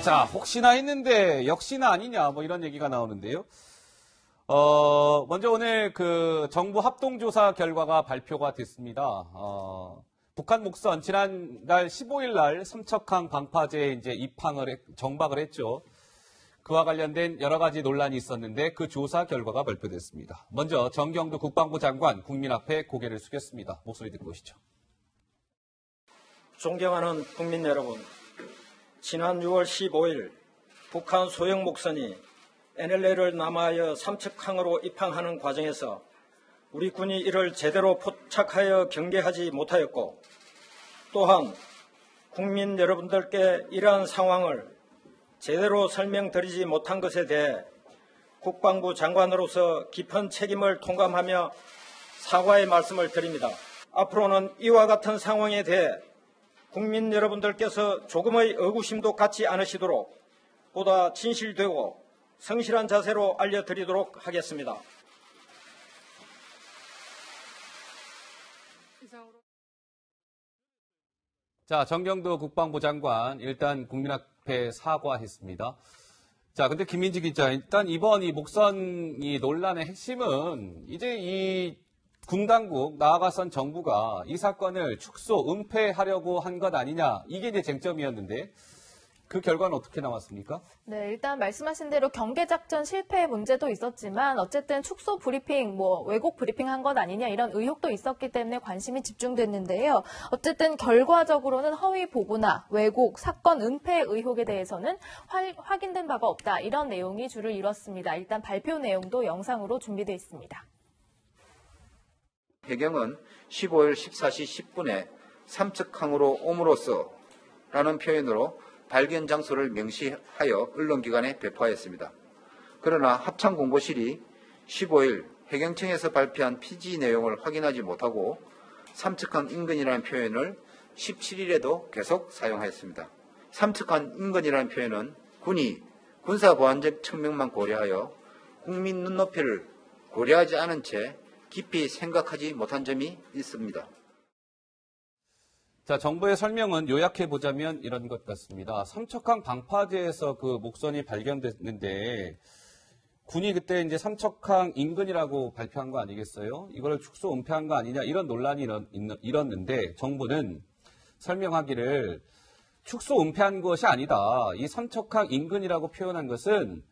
자, 혹시나 했는데 역시나 아니냐 뭐 이런 얘기가 나오는데요. 먼저 오늘 그 정부 합동조사 결과가 발표가 됐습니다. 북한 목선 지난달 15일 날 삼척항 방파제에 이제 정박을 했죠. 그와 관련된 여러 가지 논란이 있었는데 그 조사 결과가 발표됐습니다. 먼저 정경두 국방부 장관 국민 앞에 고개를 숙였습니다. 목소리 듣고 오시죠. 존경하는 국민 여러분, 지난 6월 15일 북한 소형 목선이 NLL을 남하여 삼척항으로 입항하는 과정에서 우리 군이 이를 제대로 포착하여 경계하지 못하였고, 또한 국민 여러분들께 이러한 상황을 제대로 설명드리지 못한 것에 대해 국방부 장관으로서 깊은 책임을 통감하며 사과의 말씀을 드립니다. 앞으로는 이와 같은 상황에 대해 국민 여러분들께서 조금의 의구심도 갖지 않으시도록 보다 진실되고 성실한 자세로 알려드리도록 하겠습니다. 자, 정경두 국방부 장관 일단 국민 앞에 사과했습니다. 자, 근데 김민지 기자, 일단 이번 이 목선 이 논란의 핵심은 이제 이 군 당국 나아가선 정부가 이 사건을 축소, 은폐하려고 한 것 아니냐, 이게 이제 쟁점이었는데 그 결과는 어떻게 나왔습니까? 네, 일단 말씀하신 대로 경계작전 실패 문제도 있었지만 어쨌든 축소 브리핑, 왜곡 브리핑 한 것 아니냐 이런 의혹도 있었기 때문에 관심이 집중됐는데요. 어쨌든 결과적으로는 허위 보고나 왜곡, 사건 은폐 의혹에 대해서는 확인된 바가 없다. 이런 내용이 주를 이뤘습니다. 일단 발표 내용도 영상으로 준비되어 있습니다. 해경은 15일 14시 10분에 삼척항으로 옴으로써 라는 표현으로 발견 장소를 명시하여 언론기관에 배포하였습니다. 그러나 합참공보실이 15일 해경청에서 발표한 피지 내용을 확인하지 못하고 삼척항 인근이라는 표현을 17일에도 계속 사용하였습니다. 삼척항 인근이라는 표현은 군이 군사보안적 측면만 고려하여 국민 눈높이를 고려하지 않은 채 깊이 생각하지 못한 점이 있습니다. 자, 정부의 설명은 요약해보자면 이런 것 같습니다. 삼척항 방파제에서 그 목선이 발견됐는데 군이 그때 이제 삼척항 인근이라고 발표한 거 아니겠어요? 이걸 축소 은폐한 거 아니냐 이런 논란이 일었는데 정부는 설명하기를 축소 은폐한 것이 아니다. 이 삼척항 인근이라고 표현한 것은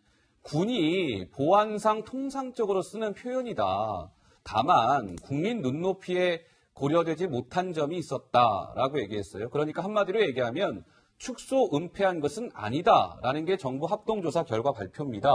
군이 보안상 통상적으로 쓰는 표현이다. 다만 국민 눈높이에 고려되지 못한 점이 있었다라고 얘기했어요. 그러니까 한마디로 얘기하면 축소 은폐한 것은 아니다라는 게 정부 합동조사 결과 발표입니다.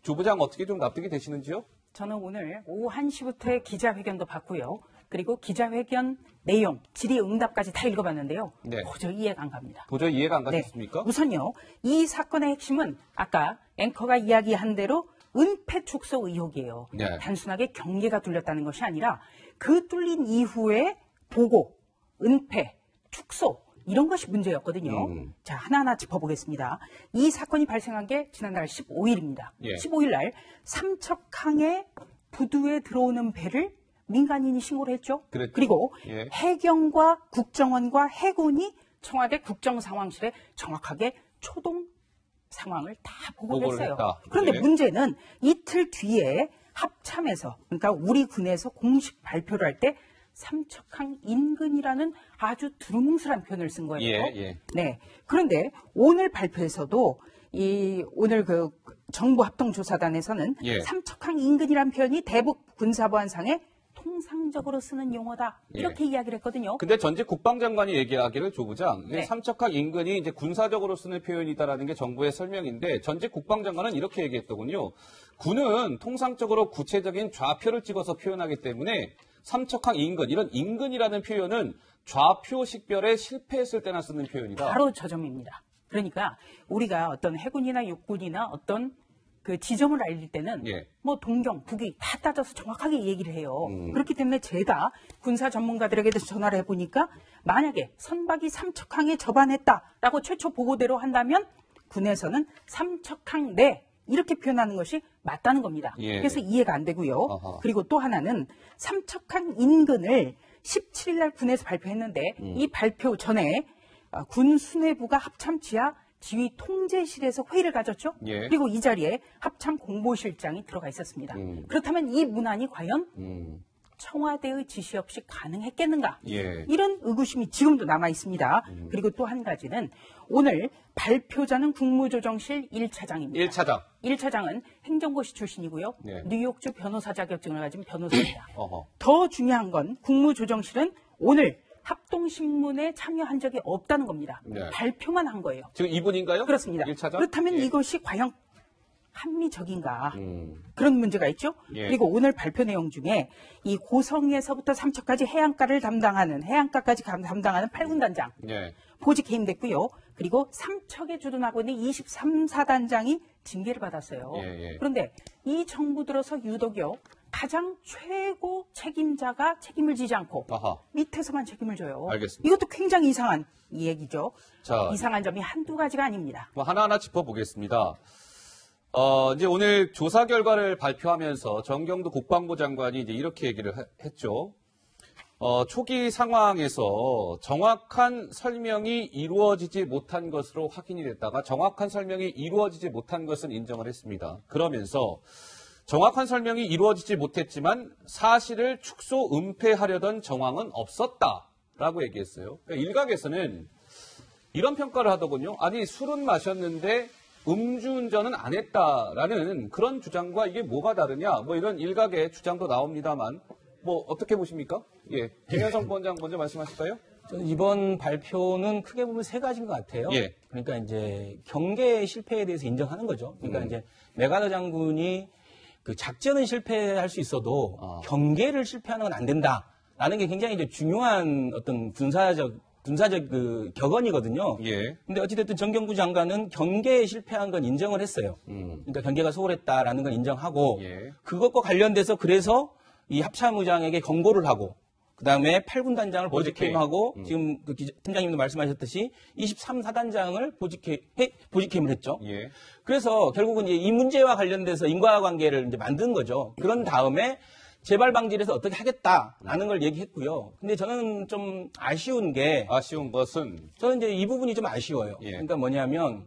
조 부장 어떻게 좀 납득이 되시는지요? 저는 오늘 오후 1시부터의 기자회견도 봤고요. 그리고 기자회견 내용, 질의응답까지 다 읽어봤는데요. 네. 도저히 이해가 안 갑니다. 도저히 이해가 안 가셨습니까? 네. 우선요, 이 사건의 핵심은 아까 앵커가 이야기한 대로 은폐 축소 의혹이에요. 네. 단순하게 경계가 뚫렸다는 것이 아니라 그 뚫린 이후에 보고, 은폐, 축소 이런 것이 문제였거든요. 자, 하나하나 짚어보겠습니다. 이 사건이 발생한 게 지난달 15일입니다. 예. 15일 날 삼척항에 부두에 들어오는 배를 민간인이 신고를 했죠. 그랬죠. 그리고 예. 해경과 국정원과 해군이 청와대 국정상황실에 정확하게 초동 상황을 다 보고를 했어요. 했다. 그런데 네. 문제는 이틀 뒤에 합참에서, 그러니까 우리 군에서 공식 발표를 할 때 삼척항 인근이라는 아주 두루뭉술한 표현을 쓴 거예요. 예. 네. 그런데 오늘 발표에서도 오늘 그 정부 합동조사단에서는 예. 삼척항 인근이라는 표현이 대북 군사보안상에 통상적으로 쓰는 용어다. 예. 이렇게 이야기를 했거든요. 근데 전직 국방장관이 얘기하기를 조 부장, 네. 삼척항 인근이 이제 군사적으로 쓰는 표현이다라는 게 정부의 설명인데 전직 국방장관은 이렇게 얘기했더군요. 군은 통상적으로 구체적인 좌표를 찍어서 표현하기 때문에 삼척항 인근, 이런 인근이라는 표현은 좌표 식별에 실패했을 때나 쓰는 표현이다. 바로 저 점입니다. 그러니까 우리가 어떤 해군이나 육군이나 어떤 그 지점을 알릴 때는 예. 동경, 북위 다 따져서 정확하게 얘기를 해요. 그렇기 때문에 제가 군사 전문가들에게 전화를 해보니까 만약에 선박이 삼척항에 접안했다라고 최초 보고대로 한다면 군에서는 삼척항 내 이렇게 표현하는 것이 맞다는 겁니다. 예. 그래서 이해가 안 되고요. 어허. 그리고 또 하나는 삼척항 인근을 17일 날 군에서 발표했는데 이 발표 전에 군 수뇌부가 합참 지하 지휘 통제실에서 회의를 가졌죠. 예. 그리고 이 자리에 합참 공보실장이 들어가 있었습니다. 그렇다면 이 문안이 과연 청와대의 지시 없이 가능했겠는가? 예. 이런 의구심이 지금도 남아 있습니다. 그리고 또 한 가지는 오늘 발표자는 국무조정실 1차장입니다. 1차장. 1차장은 행정고시 출신이고요. 네. 뉴욕주 변호사 자격증을 가진 변호사입니다. 어허. 더 중요한 건 국무조정실은 오늘 합동신문에 참여한 적이 없다는 겁니다. 네. 발표만 한 거예요. 지금 이분인가요? 그렇습니다. 1차장? 그렇다면 예. 이것이 과연 합리적인가? 음. 그런 문제가 있죠. 예. 그리고 오늘 발표 내용 중에 이 고성에서부터 삼척까지 해안가를 담당하는 해안가까지 담당하는 8군단장 예. 보직 해임됐고요. 그리고 삼척에 주둔하고 있는 23사단장이 징계를 받았어요. 예, 예. 그런데 이 정부 들어서 유독요. 가장 최고 책임자가 책임을 지지 않고 아하. 밑에서만 책임을 져요. 알겠습니다. 이것도 굉장히 이상한 얘기죠. 자. 이상한 점이 한두 가지가 아닙니다. 뭐 하나하나 짚어보겠습니다. 이제 오늘 조사 결과를 발표하면서 정경도 국방부 장관이 이제 이렇게 얘기를 했죠. 초기 상황에서 정확한 설명이 이루어지지 못한 것으로 확인이 됐다가 정확한 설명이 이루어지지 못한 것은 인정을 했습니다. 그러면서 정확한 설명이 이루어지지 못했지만 사실을 축소 은폐하려던 정황은 없었다라고 얘기했어요. 그러니까 일각에서는 이런 평가를 하더군요. 아니 술은 마셨는데 음주운전은 안 했다라는 그런 주장과 이게 뭐가 다르냐? 뭐 이런 일각의 주장도 나옵니다만 뭐 어떻게 보십니까? 예, 김현성 본장 먼저 말씀하실까요? 저는 이번 발표는 크게 보면 세 가지인 것 같아요. 예. 그러니까 이제 경계 실패에 대해서 인정하는 거죠. 그러니까 이제 메가더 장군이 그 작전은 실패할 수 있어도 경계를 실패하는 건 안 된다라는 게 굉장히 이제 중요한 어떤 군사적 그 격언이거든요. 예. 근데 어찌됐든 정경부 장관은 경계에 실패한 건 인정을 했어요. 그러니까 경계가 소홀했다라는 건 인정하고 예. 그것과 관련돼서 그래서 이 합참의장에게 경고를 하고 그다음에 8군단장을 보직해임하고 지금 그 팀장님도 말씀하셨듯이 23사단장을 보직해임을 했죠. 예. 그래서 결국은 이제 이 문제와 관련돼서 인과관계를 이제 만든 거죠. 그런 다음에 재발 방지를 해서 어떻게 하겠다라는 걸 얘기했고요. 근데 저는 좀 아쉬운 게 아쉬운 것은 저는 이제 이 부분이 좀 아쉬워요. 예. 그러니까 뭐냐면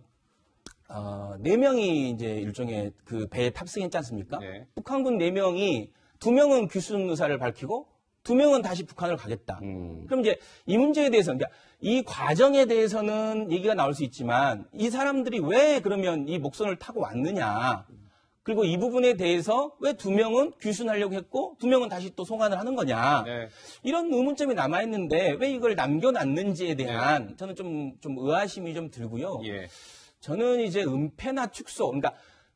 4명이 이제 일종의 그 배에 탑승했지 않습니까? 네. 북한군 4명이 2명은 귀순 의사를 밝히고 2명은 다시 북한을 가겠다. 그럼 이제 이 문제에 대해서 그러니까 이 과정에 대해서는 얘기가 나올 수 있지만 이 사람들이 왜 그러면 이 목선을 타고 왔느냐? 그리고 이 부분에 대해서 왜 2명은 귀순하려고 했고 2명은 다시 또 송환을 하는 거냐. 네. 이런 의문점이 남아있는데 왜 이걸 남겨놨는지에 대한 저는 좀 의아심이 좀 들고요. 예. 저는 이제 은폐나 축소, 그러니까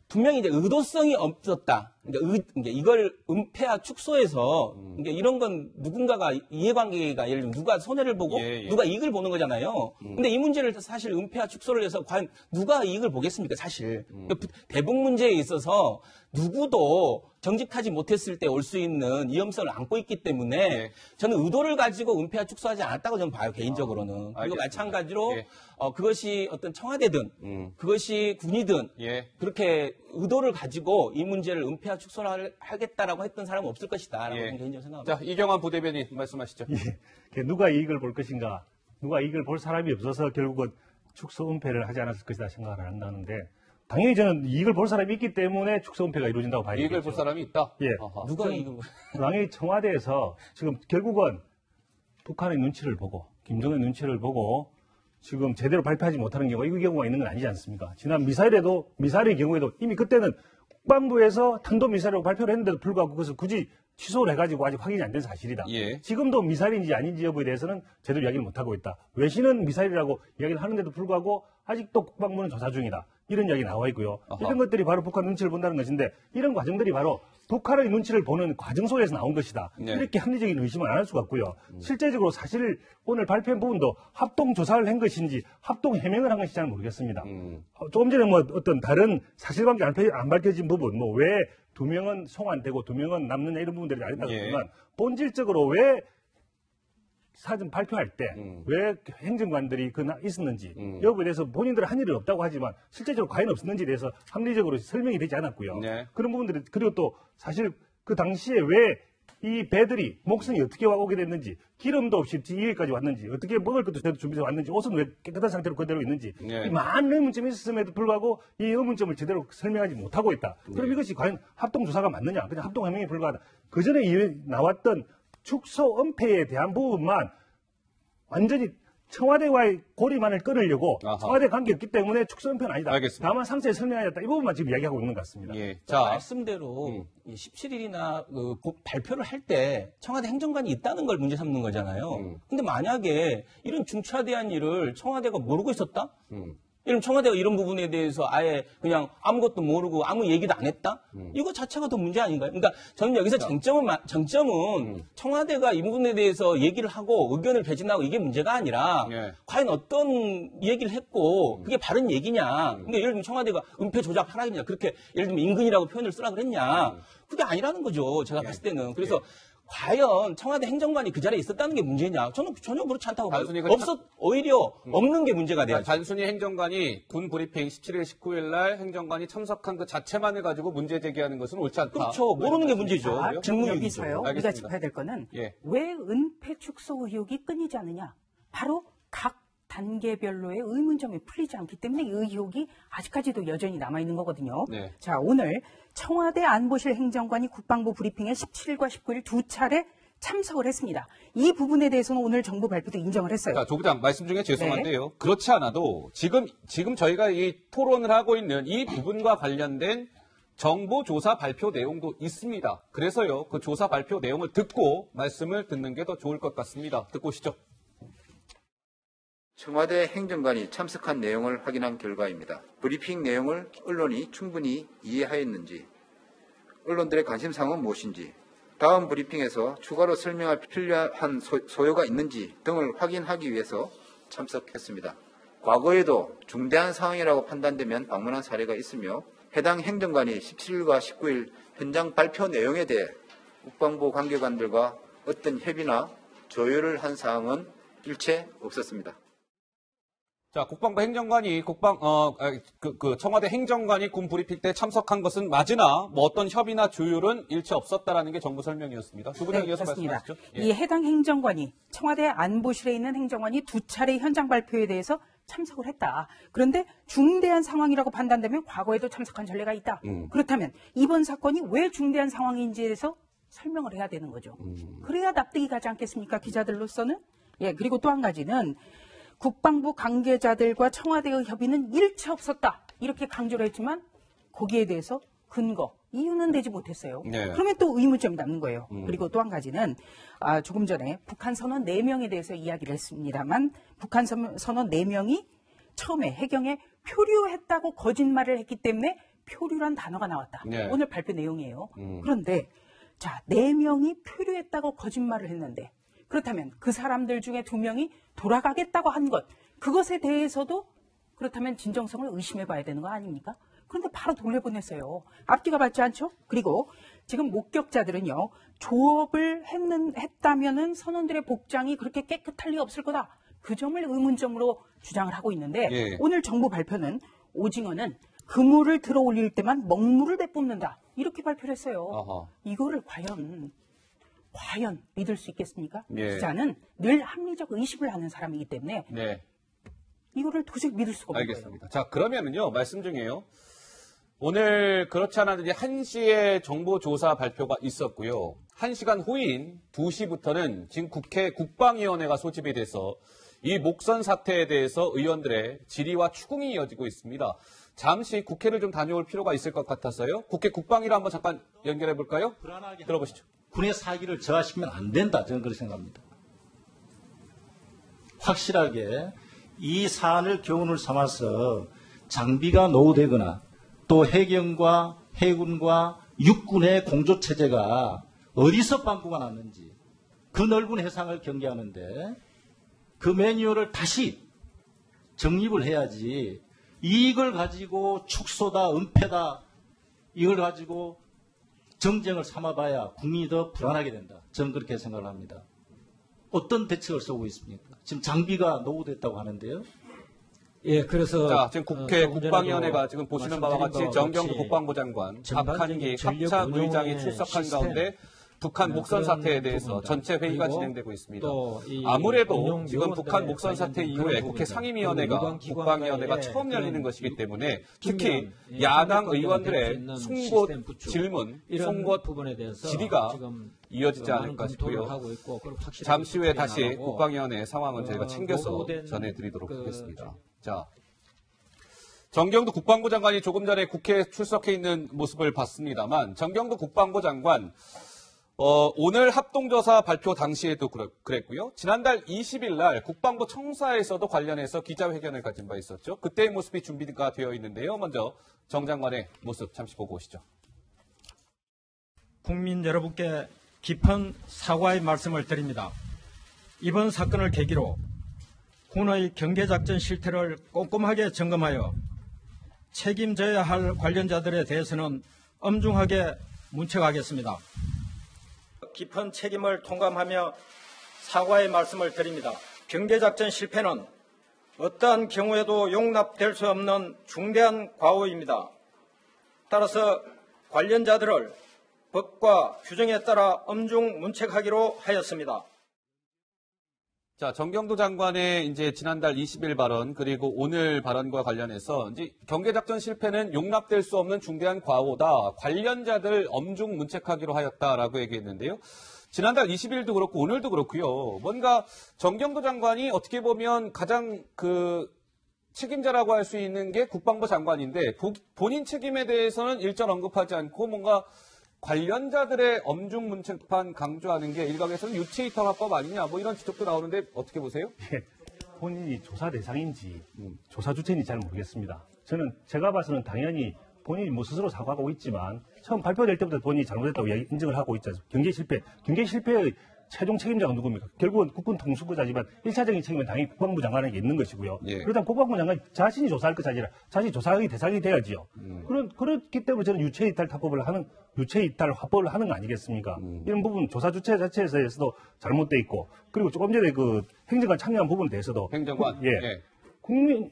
분명히 이제 의도성이 없었다. 그러니까 이걸 은폐와 축소해서 그러니까 이런 건 누군가가 이해관계가 예를 들면 누가 손해를 보고 예, 예. 누가 이익을 보는 거잖아요. 근데 이 문제를 사실 은폐와 축소를 해서 과연 누가 이익을 보겠습니까? 사실 그러니까 대북 문제에 있어서 누구도 정직하지 못했을 때 올 수 있는 위험성을 안고 있기 때문에 예. 저는 의도를 가지고 은폐와 축소하지 않았다고 저는 봐요 개인적으로는. 그리고 알겠습니다. 마찬가지로 예. 그것이 어떤 청와대든 그것이 군이든 예. 그렇게 의도를 가지고 이 문제를 은폐와 축소를 하겠다라고 했던 사람은 없을 것이다라고 예. 저는 개인적으로 생각합니다. 자, 이경환 부대변인 말씀하시죠. 예. 누가 이익을 볼 것인가, 누가 이익을 볼 사람이 없어서 결국은 축소 은폐를 하지 않았을 것이다 생각을 한다는데 당연히 저는 이익을 볼 사람이 있기 때문에 축소 은폐가 이루어진다고 봐야 되겠죠. 이익을 볼 사람이 있다? 예. 아하. 누가 이익을 당연히 청와대에서 지금 결국은 북한의 눈치를 보고 김정은의 눈치를 보고 지금 제대로 발표하지 못하는 경우가 이 경우가 있는 건 아니지 않습니까? 지난 미사일의 경우에도 이미 그때는 국방부에서 탄도미사일이라고 발표를 했는데도 불구하고 그것을 굳이 취소를 해가지고 아직 확인이 안 된 사실이다. 예. 지금도 미사일인지 아닌지 여부에 대해서는 제대로 이야기를 못하고 있다. 외신은 미사일이라고 이야기를 하는데도 불구하고 아직도 국방부는 조사 중이다. 이런 이야기 나와 있고요. 아하. 이런 것들이 바로 북한 눈치를 본다는 것인데 이런 과정들이 바로 북한의 눈치를 보는 과정 속에서 나온 것이다. 네. 이렇게 합리적인 의심을 안 할 수가 없고요. 실제적으로 사실 오늘 발표한 부분도 합동조사를 한 것인지 합동해명을 한 것인지 잘 모르겠습니다. 조금 전에 뭐 어떤 다른 사실관계 안 밝혀진 부분, 뭐 왜 2명은 송환되고 2명은 남느냐 이런 부분들이 아니다 예. 그렇지만 본질적으로 왜 사전 발표할 때 왜 행정관들이 있었는지 여부에 대해서 본인들은 한 일은 없다고 하지만 실제적으로 과연 없었는지에 대해서 합리적으로 설명이 되지 않았고요. 네. 그런 부분들이 그리고 또 사실 그 당시에 왜 이 배들이 목선이 어떻게 오게 됐는지, 기름도 없이 여기까지 왔는지, 어떻게 먹을 것도 제대로 준비해서 왔는지, 옷은 왜 깨끗한 상태로 그대로 있는지, 네. 이 많은 의문점이 있음에도 불구하고 이 의문점을 제대로 설명하지 못하고 있다. 그럼 이것이 과연 합동조사가 맞느냐? 그냥 합동해명에 불과하다. 그 전에 나왔던 축소 은폐에 대한 부분만 완전히 청와대와의 고리만을 끊으려고 아하. 청와대 관계없기 때문에 축소 은폐는 아니다. 알겠습니다. 다만 상세히 설명하였다. 이 부분만 지금 이야기하고 있는 것 같습니다. 예. 자, 자, 말씀대로 17일이나 곧 발표를 할 때 청와대 행정관이 있다는 걸 문제 삼는 거잖아요. 근데 만약에 이런 중차대한 일을 청와대가 모르고 있었다? 이런 청와대가 이런 부분에 대해서 아예 그냥 아무것도 모르고 아무 얘기도 안 했다? 이거 자체가 더 문제 아닌가요? 그러니까 저는 여기서 쟁점은 청와대가 이 부분에 대해서 얘기를 하고 의견을 배진하고 이게 문제가 아니라 예. 과연 어떤 얘기를 했고 그게 바른 얘기냐. 그러니까 예를 들면 청와대가 은폐 조작 하나이냐. 그렇게 예를 들면 임근이라고 표현을 쓰라 그랬냐. 그게 아니라는 거죠. 제가 봤을 때는. 그래서 과연 청와대 행정관이 그 자리에 있었다는 게 문제냐? 저는 전혀 그렇지 않다고 봐요. 단순히 오히려 없는 게 문제가 돼요. 단순히 행정관이 군 브리핑 17일, 19일 날 행정관이 참석한 그 자체만을 가지고 문제 제기하는 것은 옳지 않다. 그렇죠. 모르는 게 문제죠. 자, 직무유기죠. 여기서요. 우리가 알겠습니다. 짚어야 될 거는 예. 왜 은폐 축소 의혹이 끊이지 않느냐. 바로 각 단계별로의 의문점이 풀리지 않기 때문에 이 의혹이 아직까지도 여전히 남아있는 거거든요. 네. 자, 오늘 청와대 안보실 행정관이 국방부 브리핑에 17일과 19일 두 차례 참석을 했습니다. 이 부분에 대해서는 오늘 정부 발표도 인정을 했어요. 자, 조부장 말씀 중에 죄송한데요. 그렇지 않아도 지금 저희가 이 토론을 하고 있는 이 부분과 관련된 정보 조사 발표 내용도 있습니다. 그래서요, 그 조사 발표 내용을 듣고 말씀을 듣는 게 더 좋을 것 같습니다. 듣고 오시죠. 청와대 행정관이 참석한 내용을 확인한 결과입니다. 브리핑 내용을 언론이 충분히 이해하였는지, 언론들의 관심사항은 무엇인지, 다음 브리핑에서 추가로 설명할 필요한 소요가 있는지 등을 확인하기 위해서 참석했습니다. 과거에도 중대한 상황이라고 판단되면 방문한 사례가 있으며 해당 행정관이 17일과 19일 현장 발표 내용에 대해 국방부 관계관들과 어떤 협의나 조율을 한 사항은 일체 없었습니다. 자, 국방부 행정관이 청와대 행정관이 군 브리핑 때 참석한 것은 맞으나 뭐 어떤 협의나 조율은 일체 없었다라는 게 정부 설명이었습니다. 조부장 이어서 그렇습니다. 말씀하시죠. 이 해당 행정관이 청와대 안보실에 있는 행정관이 두 차례 현장 발표에 대해서 참석을 했다. 그런데 중대한 상황이라고 판단되면 과거에도 참석한 전례가 있다. 그렇다면 이번 사건이 왜 중대한 상황인지에 대해서 설명을 해야 되는 거죠. 그래야 납득이 가지 않겠습니까? 기자들로서는. 예, 그리고 또 한 가지는 국방부 관계자들과 청와대의 협의는 일체 없었다. 이렇게 강조를 했지만 거기에 대해서 근거, 이유는 내지 못했어요. 네. 그러면 또 의문점이 남는 거예요. 그리고 또 한 가지는 조금 전에 북한 선원 4명에 대해서 이야기를 했습니다만 북한 선원 4명이 처음에 해경에 표류했다고 거짓말을 했기 때문에 표류란 단어가 나왔다. 네. 오늘 발표 내용이에요. 그런데 자, 4명이 표류했다고 거짓말을 했는데 그렇다면 그 사람들 중에 2명이 돌아가겠다고 한 것, 그것에 대해서도 그렇다면 진정성을 의심해 봐야 되는 거 아닙니까? 그런데 바로 돌려보냈어요. 앞뒤가 맞지 않죠? 그리고 지금 목격자들은요, 조업을 했다면은 선원들의 복장이 그렇게 깨끗할 리 없을 거다. 그 점을 의문점으로 주장을 하고 있는데 예. 오늘 정부 발표는 오징어는 그물을 들어 올릴 때만 먹물을 내뿜는다. 이렇게 발표를 했어요. 아하. 이거를 과연 믿을 수 있겠습니까? 예. 기자는 늘 합리적 의심을 하는 사람이기 때문에 네. 이거를 도저히 믿을 수가 없는 거예요. 알겠습니다. 자, 그러면은요, 말씀 중에요. 오늘 그렇지 않아도 이제 1시에 정보조사 발표가 있었고요. 1시간 후인 2시부터는 지금 국회 국방위원회가 소집이 돼서 이 목선 사태에 대해서 의원들의 질의와 추궁이 이어지고 있습니다. 잠시 국회를 좀 다녀올 필요가 있을 것 같아서요. 국회 국방위로 한번 잠깐 연결해 볼까요? 들어보시죠. 군의 사기를 저하시키면 안 된다. 저는 그렇게 생각합니다. 확실하게 이 사안을 교훈을 삼아서 장비가 노후되거나 또 해경과 해군과 육군의 공조체제가 어디서 빵꾸가 났는지 그 넓은 해상을 경계하는데 그 매뉴얼을 다시 정립을 해야지 이걸 가지고 축소다, 은폐다 이걸 가지고 정쟁을 삼아봐야 국민이 더 불안하게 된다. 저는 그렇게 생각을 합니다. 어떤 대책을 쓰고 있습니까? 지금 장비가 노후됐다고 하는데요. 예, 그래서 자, 지금 국회 조금 국방위원회가 전에도 지금 보시는 바와 같이 말씀드린 바와 정경도 같이 국방부 장관, 전반적인 박한기 전력 합참 의장이 운용의 출석한 시스템, 가운데 북한 목선 그런 사태에 대해서 부분들. 전체 회의가 그리고 진행되고 있습니다. 또 이 아무래도 운용 지금 요원들에 북한 목선 사태 관련된 이후에 그런 국회 부분들, 상임위원회가 그리고 국방위원회가 기관과의 처음 열리는 그런 것이기 때문에 긴밀한, 특히 예, 야당 협력 관계가 될수 의원들의 있는 송곳 시스템 구축, 질문, 이런 송곳 부분에 대해서 질의가 지금 이어지지 많은 않을까 검토를 싶고요. 하고 있고, 그리고 확실하게 잠시 후에 다시 나가고, 국방위원회 상황은 저희가 챙겨서 보고된 전해드리도록 그 하겠습니다. 자, 정경도 국방부 장관이 조금 전에 국회에 출석해 있는 모습을 봤습니다만 정경도 국방부 장관 오늘 합동조사 발표 당시에도 그랬고요. 지난달 20일 날 국방부 청사에서도 관련해서 기자회견을 가진 바 있었죠. 그때의 모습이 준비가 되어 있는데요. 먼저 정 장관의 모습 잠시 보고 오시죠. 국민 여러분께 깊은 사과의 말씀을 드립니다. 이번 사건을 계기로 군의 경계작전 실태를 꼼꼼하게 점검하여 책임져야 할 관련자들에 대해서는 엄중하게 문책하겠습니다. 깊은 책임을 통감하며 사과의 말씀을 드립니다. 경계작전 실패는 어떠한 경우에도 용납될 수 없는 중대한 과오입니다. 따라서 관련자들을 법과 규정에 따라 엄중 문책하기로 하였습니다. 자, 정경도 장관의 이제 지난달 20일 발언 그리고 오늘 발언과 관련해서 이제 경계작전 실패는 용납될 수 없는 중대한 과오다. 관련자들 엄중 문책하기로 하였다라고 얘기했는데요. 지난달 20일도 그렇고 오늘도 그렇고요. 뭔가 정경도 장관이 어떻게 보면 가장 책임자라고 할 수 있는 게 국방부 장관인데 본인 책임에 대해서는 일절 언급하지 않고 뭔가 관련자들의 엄중 문책판 강조하는 게 일각에서는 유체이탈 화법 아니냐 뭐 이런 지적도 나오는데 어떻게 보세요? 본인이 조사 대상인지 조사 주체인지 잘 모르겠습니다. 저는 제가 봐서는 당연히 본인이 뭐 스스로 사과하고 있지만 처음 발표될 때부터 본인이 잘못했다고 인정을 하고 있지 않습니까? 경계 실패의 최종 책임자가 누굽니까? 결국은 국군 통수권자지만 1차적인 책임은 당연히 국방부 장관에게 있는 것이고요. 예. 그렇다면 국방부 장관이 자신이 조사할 것이 아니라 자신이 조사하기 대상이 돼야지요. 그렇기 때문에 저는 유체이탈 화법을 하는 거 아니겠습니까? 이런 부분 조사 주체 자체에서도 잘못돼 있고 그리고 조금 전에 행정관 참여한 부분에 대해서도 행정관 예.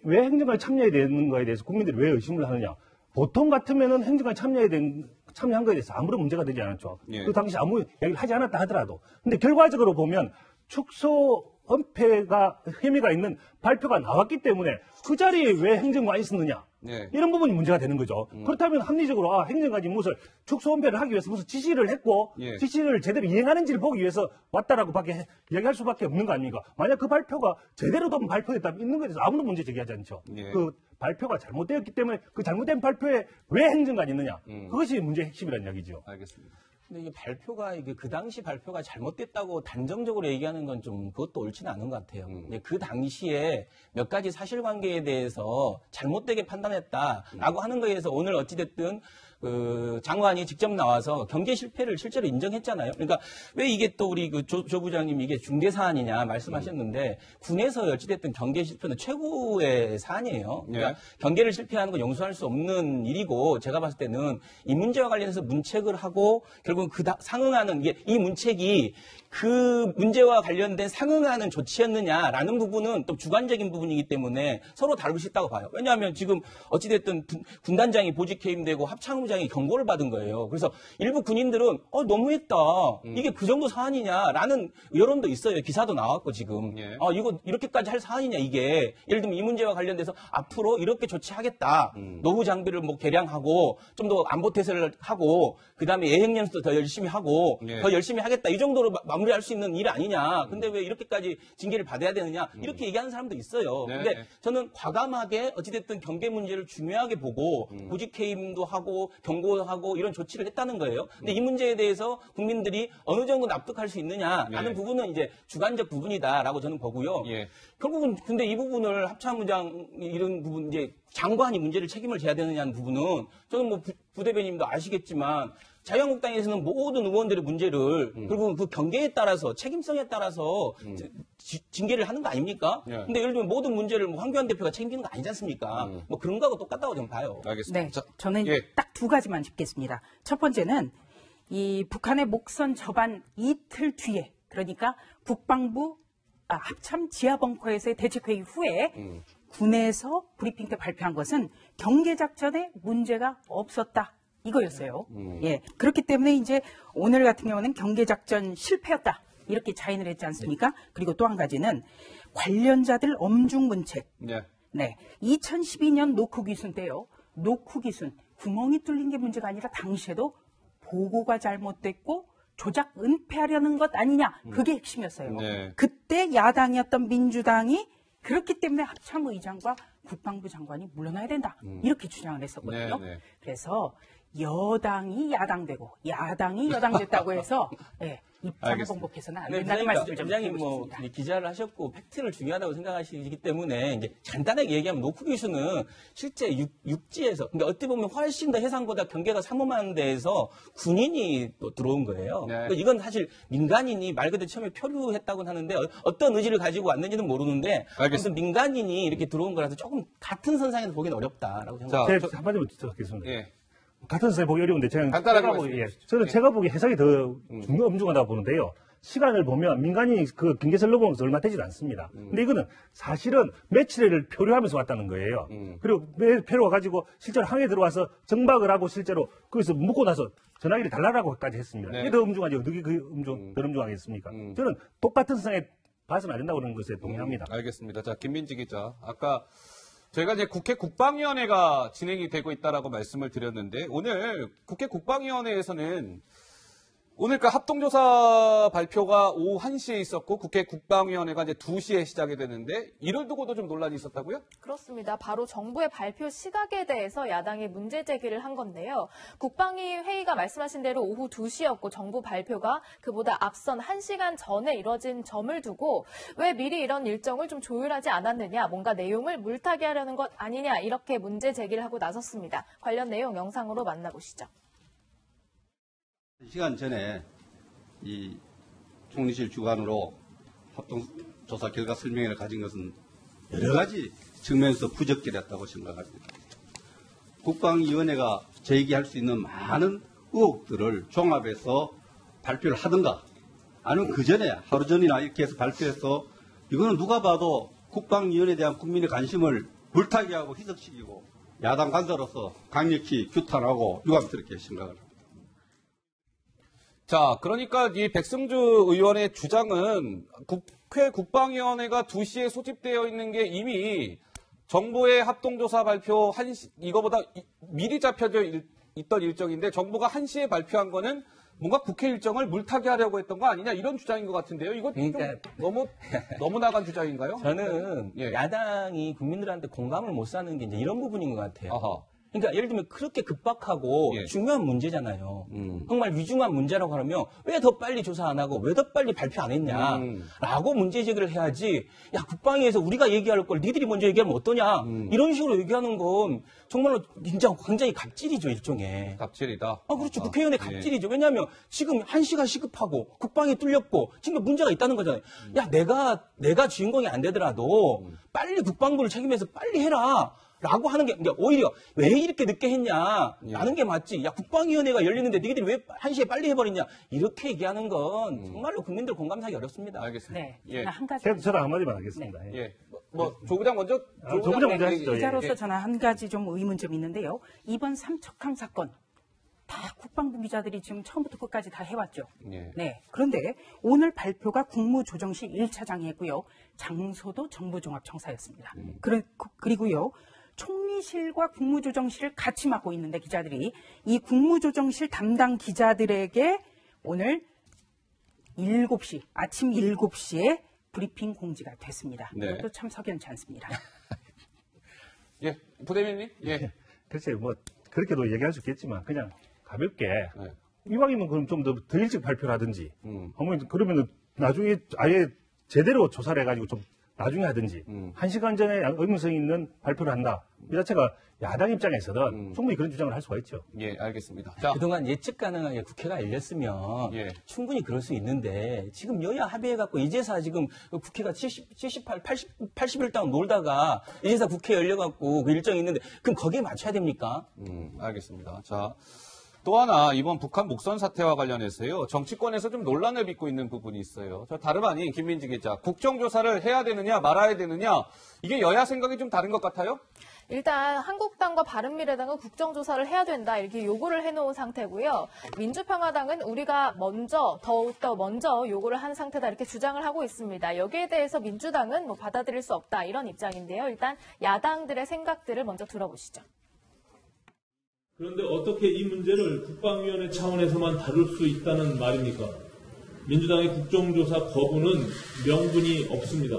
왜 행정관 참여해야 되는 거에 대해서 국민들이 왜 의심을 하느냐? 보통 같으면은 행정관 참여한 거에 대해서 아무런 문제가 되지 않았죠. 예. 그 당시 아무 얘기를 하지 않았다 하더라도. 근데 결과적으로 보면 축소 은폐가 혐의가 있는 발표가 나왔기 때문에 그 자리에 왜 행정관이 있었느냐. 예. 이런 부분이 문제가 되는 거죠. 그렇다면 합리적으로 행정관이 무슨 축소 은폐를 하기 위해서 무슨 지시를 했고 예. 지시를 제대로 이행하는지를 보기 위해서 왔다라고밖에 이야기할 수밖에 없는 거 아닙니까? 만약 그 발표가 제대로 된 발표됐다면 있는 거에 대해서 아무도 문제 제기하지 않죠. 예. 그 발표가 잘못되었기 때문에 그 잘못된 발표에 왜 행정관이 있느냐. 그것이 문제의 핵심이라는 이야기죠. 알겠습니다. 근데 이게 발표가 그 당시 발표가 잘못됐다고 단정적으로 얘기하는 건 좀 그것도 옳지는 않은 것 같아요. 근데 그 당시에 몇 가지 사실관계에 대해서 잘못되게 판단했다라고 하는 거에 대해서 오늘 어찌됐든 장관이 직접 나와서 경계 실패를 실제로 인정했잖아요. 그러니까 왜 이게 또 우리 조 부장님 이게 중대 사안이냐 말씀하셨는데 군에서 어찌됐든 경계 실패는 최고의 사안이에요. 그러니까 경계를 실패하는 건 용서할 수 없는 일이고 제가 봤을 때는 이 문제와 관련해서 문책을 하고 결국은 상응하는 이 문책이 그 문제와 관련된 상응하는 조치였느냐라는 부분은 또 주관적인 부분이기 때문에 서로 다룰 수 있다고 봐요. 왜냐하면 지금 어찌됐든 군단장이 보직 해임되고 합참의장이 경고를 받은 거예요. 그래서 일부 군인들은 너무했다. 이게 그 정도 사안이냐라는 여론도 있어요. 기사도 나왔고 지금. 예. 이거 이렇게까지 할 사안이냐 이게. 예를 들면 이 문제와 관련돼서 앞으로 이렇게 조치하겠다. 노후 장비를 개량하고 좀 더 안보 태세를 하고 그다음에 예행 연수도 더 열심히 하고 예. 더 열심히 하겠다. 이 정도로 마무리할 수 있는 일 아니냐. 근데 왜 이렇게까지 징계를 받아야 되느냐. 이렇게 얘기하는 사람도 있어요. 네. 근데 저는 과감하게 어찌됐든 경계 문제를 중요하게 보고 보직 해임도 하고 경고하고 이런 조치를 했다는 거예요. 근데 이 문제에 대해서 국민들이 어느 정도 납득할 수 있느냐라는 부분은 이제 주관적 부분이다라고 저는 보고요. 예. 결국은 근데 이 부분을 합참의장 이런 부분 이제 장관이 문제를 책임을 져야 되느냐는 부분은 저는 부대변인님도 아시겠지만 자유한국당에서는 모든 의원들의 문제를 그리고 그 경계에 따라서 책임성에 따라서 징계를 하는 거 아닙니까? 예. 근데 예를 들면 모든 문제를 황교안 대표가 책임지는 거 아니지 않습니까? 그런 거하고 똑같다고 저는 봐요. 알겠습니다. 네, 자, 저는 예. 딱 두 가지만 짚겠습니다. 첫 번째는 이 북한의 목선 접안 이틀 뒤에, 그러니까 국방부 합참 지하벙커에서의 대책회의 후에 군에서 브리핑 때 발표한 것은 경계작전에 문제가 없었다. 이거였어요. 예. 그렇기 때문에 이제 오늘 같은 경우는 경계작전 실패였다. 이렇게 자인을 했지 않습니까? 그리고 또 한 가지는 관련자들 엄중 문책. 네. 네. 2012년 노크 귀순 때요. 노크 귀순 구멍이 뚫린 게 문제가 아니라 당시에도 보고가 잘못됐고 조작 은폐하려는 것 아니냐. 그게 핵심이었어요. 네. 그때 야당이었던 민주당이 그렇기 때문에 합참 의장과 국방부 장관이 물러나야 된다. 이렇게 주장을 했었거든요. 네, 네. 그래서 여당이 야당되고 야당이 여당됐다고 해서 예, 입장을 알겠습니다. 봉복해서는 안 네, 된다는 그러니까 말씀을 좀 부장님 드리고 뭐 싶습니다. 기자를 하셨고 팩트를 중요하다고 생각하시기 때문에 이제 간단하게 얘기하면 노크 기수는 실제 육지에서 그러니까 어떻게 보면 훨씬 더 해상보다 경계가 삼엄한 데에서 군인이 또 들어온 거예요. 네. 그러니까 이건 사실 민간인이 말 그대로 처음에 표류했다고 하는데 어떤 의지를 가지고 왔는지는 모르는데 아무튼 민간인이 이렇게 들어온 거라서 조금 같은 선상에서 보기는 어렵다라고 생각합니다. 제가 한마디만 부탁드리겠습니다. 예. 같은 선생님 보기 어려운데 간단하게 제가 보기, 저는 제가 보기 해석이 더 엄중하다고 보는데요. 시간을 보면 민간인이 그 경계선을 넘어오면서 얼마 되질 않습니다. 근데 이거는 사실은 며칠을 표류하면서 왔다는 거예요. 그리고 표류 와가지고 실제로 항에 들어와서 정박을 하고 실제로 거기서 묵고 나서 전화기를 달라라고까지 했습니다. 네. 이게 더 엄중하죠. 어떻게 그 더 엄중하겠습니까? 저는 똑같은 선상에 봐서는 안 된다고 그러는 것에 동의합니다. 알겠습니다. 자, 김민지 기자. 아까 저희가 이제 국회 국방위원회가 진행이 되고 있다라고 말씀을 드렸는데 오늘 국회 국방위원회에서는 오늘 그 합동조사 발표가 오후 1시에 있었고 국회 국방위원회가 이제 2시에 시작이 되는데 이를 두고도 좀 논란이 있었다고요? 그렇습니다. 바로 정부의 발표 시각에 대해서 야당이 문제 제기를 한 건데요. 국방위 회의가 말씀하신 대로 오후 2시였고 정부 발표가 그보다 앞선 1시간 전에 이뤄진 점을 두고 왜 미리 이런 일정을 좀 조율하지 않았느냐, 뭔가 내용을 물타기 하려는 것 아니냐 이렇게 문제 제기를 하고 나섰습니다. 관련 내용 영상으로 만나보시죠. 시간 전에 이 총리실 주관으로 합동조사 결과 설명회를 가진 것은 여러 가지 측면에서 부적절했다고 생각합니다. 국방위원회가 제기할 수 있는 많은 의혹들을 종합해서 발표를 하든가 아니면 그 전에 하루 전이나 이렇게 해서 발표해서 이거는 누가 봐도 국방위원회에 대한 국민의 관심을 물타기하고 희석시키고 야당 관사로서 강력히 규탄하고 유감스럽게 생각을 합니다. 자, 그러니까 이 백승주 의원의 주장은 국회 국방위원회가 2시에 소집되어 있는 게 이미 정부의 합동조사 발표 1시, 이거보다 미리 잡혀져 있던 일정인데 정부가 1시에 발표한 거는 뭔가 국회 일정을 물타기 하려고 했던 거 아니냐 이런 주장인 것 같은데요. 이거 그러니까 너무 나간 주장인가요? 저는 예. 야당이 국민들한테 공감을 못 사는 게 이제 이런 부분인 것 같아요. 아하. 그러니까 예를 들면 그렇게 급박하고 예. 중요한 문제잖아요. 정말 위중한 문제라고 하면 왜 더 빨리 조사 안 하고 왜 더 빨리 발표 안 했냐라고 문제 제기를 해야지. 야, 국방위에서 우리가 얘기할 걸 니들이 먼저 얘기하면 어떠냐. 이런 식으로 얘기하는 건 정말로 진짜 굉장히 갑질이죠, 일종의. 갑질이다. 아, 그렇죠. 국회의원의 갑질이죠. 왜냐하면 지금 1시가 시급하고 국방이 뚫렸고 지금 문제가 있다는 거잖아요. 야, 내가 주인공이 안 되더라도 빨리 국방부를 책임해서 빨리 해라. 라고 하는 게, 그러니까 오히려 왜 이렇게 늦게 했냐. 라는 게 맞지. 야, 국방위원회가 열리는데 너희들이 왜 1시에 빨리 해버리냐. 이렇게 얘기하는 건 정말로 국민들 공감하기 어렵습니다. 알겠습니다. 네, 예. 저는 한 가지 저도 한마디만 하겠습니다. 예. 예. 조 부장 먼저. 조 부장 먼저 하시죠. 기자로서 저는 한 가지 좀 의문점이 있는데요. 이번 삼척항 사건 다 국방부 기자들이 지금 처음부터 끝까지 다 해왔죠. 예. 네. 그런데 오늘 발표가 국무조정실 1차장이 했고요. 장소도 정부종합청사였습니다. 그리고요. 총리실과 국무조정실을 같이 맡고 있는데 기자들이 이 국무조정실 담당 기자들에게 오늘 7시, 아침 7시에 브리핑 공지가 됐습니다. 네. 이것도 참 석연치 않습니다. 예. 부대변인님? 예. 글쎄, 뭐, 그렇게도 얘기할 수 있겠지만, 그냥 가볍게, 네. 이왕이면 그럼 좀 더 일찍 발표를 하든지, 그러면은 나중에 아예 제대로 조사를 해가지고 좀 나중에 하든지, 1시간 전에 의무성 있는 발표를 한다. 이 자체가 야당 입장에서는 충분히 그런 주장을 할 수가 있죠. 예, 알겠습니다. 자, 그동안 예측 가능하게 국회가 열렸으면 예. 충분히 그럴 수 있는데 지금 여야 합의해갖고 이제서 지금 국회가 80일 동안 놀다가 이제서 국회 열려갖고 그 일정이 있는데 그럼 거기에 맞춰야 됩니까? 알겠습니다. 자, 또 하나 이번 북한 목선 사태와 관련해서요. 정치권에서 좀 논란을 빚고 있는 부분이 있어요. 저 다름 아닌 김민지 기자. 국정조사를 해야 되느냐 말아야 되느냐 이게 여야 생각이 좀 다른 것 같아요? 일단 한국당과 바른미래당은 국정조사를 해야 된다 이렇게 요구를 해놓은 상태고요. 민주평화당은 우리가 더욱더 먼저 요구를 한 상태다 이렇게 주장을 하고 있습니다. 여기에 대해서 민주당은 뭐 받아들일 수 없다 이런 입장인데요. 일단 야당들의 생각들을 먼저 들어보시죠. 그런데 어떻게 이 문제를 국방위원회 차원에서만 다룰 수 있다는 말입니까? 민주당의 국정조사 거부는 명분이 없습니다.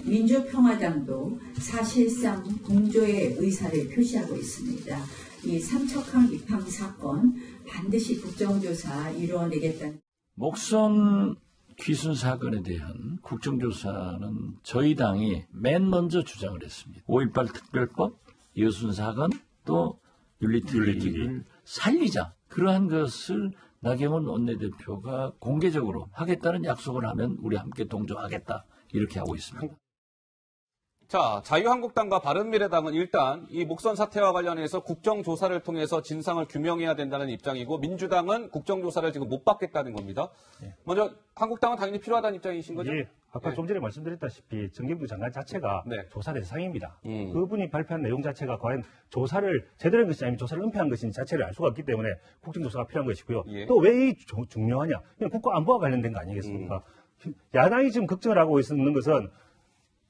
민주평화당도 사실상 공조의 의사를 표시하고 있습니다. 이 삼척항 입항 사건 반드시 국정조사 이루어내겠다는. 목선 귀순 사건에 대한 국정조사는 저희 당이 맨 먼저 주장을 했습니다. 5.18 특별법, 여순 사건, 또 윤리특위를 살리자. 그러한 것을 나경원 원내대표가 공개적으로 하겠다는 약속을 하면 우리 함께 동조하겠다. 이렇게 하고 있습니다. 자, 자유한국당과 바른미래당은 일단 이 목선 사태와 관련해서 국정조사를 통해서 진상을 규명해야 된다는 입장이고 민주당은 국정조사를 지금 못 받겠다는 겁니다. 네. 먼저 한국당은 당연히 필요하다는 입장이신 거죠? 예, 아까 네. 좀 전에 말씀드렸다시피 정경부 장관 자체가 네. 조사 대상입니다. 그분이 발표한 내용 자체가 과연 조사를 제대로 한 것이 아니면 조사를 은폐한 것인지 자체를 알 수가 없기 때문에 국정조사가 필요한 것이고요. 예. 또 왜 이 중요하냐? 그냥 국가 안보와 관련된 거 아니겠습니까? 야당이 지금 걱정을 하고 있는 것은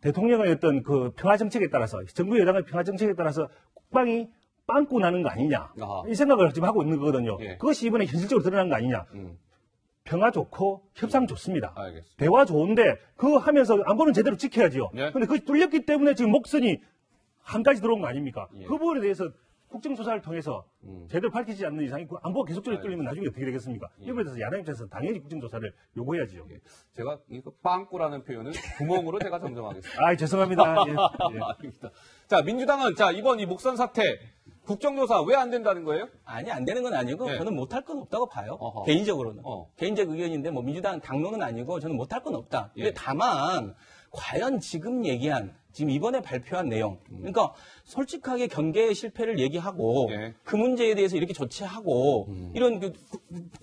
대통령의 어떤 그 평화 정책에 따라서 정부 여당의 평화 정책에 따라서 국방이 빵꾸 나는 거 아니냐 아하. 이 생각을 지금 하고 있는 거거든요. 예. 그것이 이번에 현실적으로 드러난 거 아니냐. 평화 좋고 협상 좋습니다. 알겠습니다. 대화 좋은데 그거 하면서 안보는 제대로 지켜야죠. 네. 그런데 그것이 뚫렸기 때문에 지금 목선이 한 가지 들어온 거 아닙니까? 예. 그 부분에 대해서 국정조사를 통해서 제대로 밝히지 않는 이상 그 안보가 계속적으로 뚫리면 나중에 어떻게 되겠습니까? 이번에 대해서 야당 입장에서 당연히 국정조사를 요구해야죠. 예. 제가 이거 빵꾸라는 표현은 구멍으로 제가 정정하겠습니다. 아, 죄송합니다. 예. 예. 아닙니다. 자, 민주당은 자 이번 이 목선 사태 국정조사 왜 안 된다는 거예요? 아니, 안 되는 건 아니고 네. 저는 못할 건 없다고 봐요. 어허. 개인적으로는. 어. 개인적 의견인데 뭐 민주당 당론은 아니고 저는 못할 건 없다. 근데 예. 다만 과연 지금 얘기한 지금 이번에 발표한 내용 그러니까 솔직하게 경계 실패를 얘기하고 예. 그 문제에 대해서 이렇게 조치하고 이런 그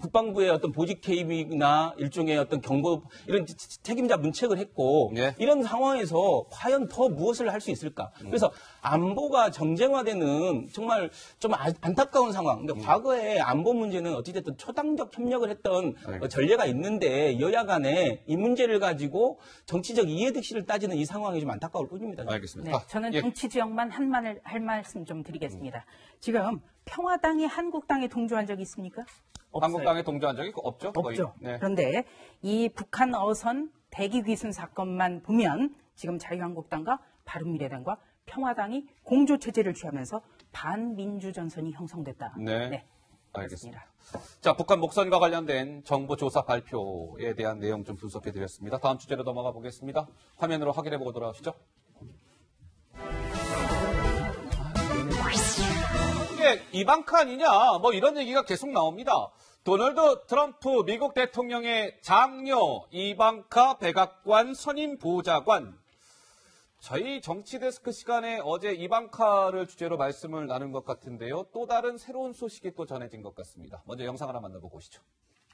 국방부의 어떤 보직 개입이나 일종의 어떤 경고 이런 책임자 문책을 했고 예. 이런 상황에서 과연 더 무엇을 할 수 있을까? 그래서 안보가 정쟁화되는 정말 좀 안타까운 상황. 그러니까 과거에 안보 문제는 어찌됐든 초당적 협력을 했던 전례가 있는데 여야 간에 이 문제를 가지고 정치적 이해득실을 따지는 이 상황이 좀 안타까울 뿐입니다. 알겠습니다. 네, 아, 저는 예. 정치 지역만 할 말씀 좀 드리겠습니다. 지금 평화당이 한국당에 동조한 적이 있습니까? 없어요. 한국당에 동조한 적이 없죠? 거의. 없죠. 네. 그런데 이 북한 어선 대기 귀순 사건만 보면 지금 자유한국당과 바른미래당과 평화당이 공조 체제를 취하면서 반민주 전선이 형성됐다. 네. 알겠습니다. 자, 북한 목선과 관련된 정부 조사 발표에 대한 내용 좀 분석해 드렸습니다. 다음 주제로 넘어가 보겠습니다. 화면으로 확인해 보고 돌아오시죠. 이게 이방카 아니냐? 뭐 이런 얘기가 계속 나옵니다. 도널드 트럼프 미국 대통령의 장녀 이방카 백악관 선임 보좌관. 저희 정치데스크 시간에 어제 이방카를 주제로 말씀을 나눈 것 같은데요. 또 다른 새로운 소식이 또 전해진 것 같습니다. 먼저 영상 하나 만나보고 오시죠.